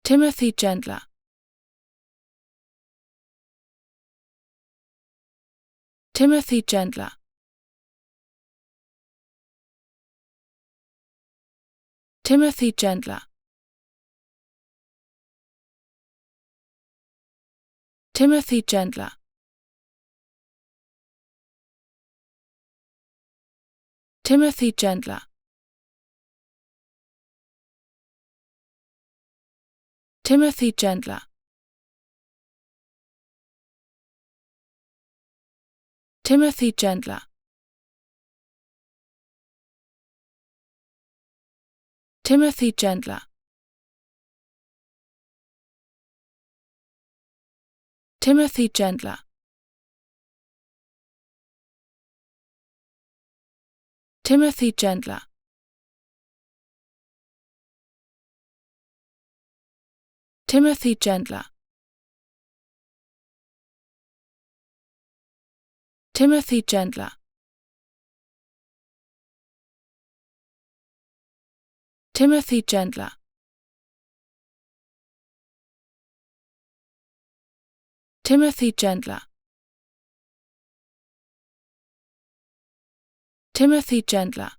Timothy Chandler. Timothy Chandler. Timothy Chandler. Timothy Chandler. Timothy Chandler. Timothy Chandler. Timothy Chandler. Timothy Chandler. Timothy Chandler. Timothy Chandler. Timothy Chandler. Timothy Chandler. Timothy Chandler. Timothy Chandler. Timothy Chandler.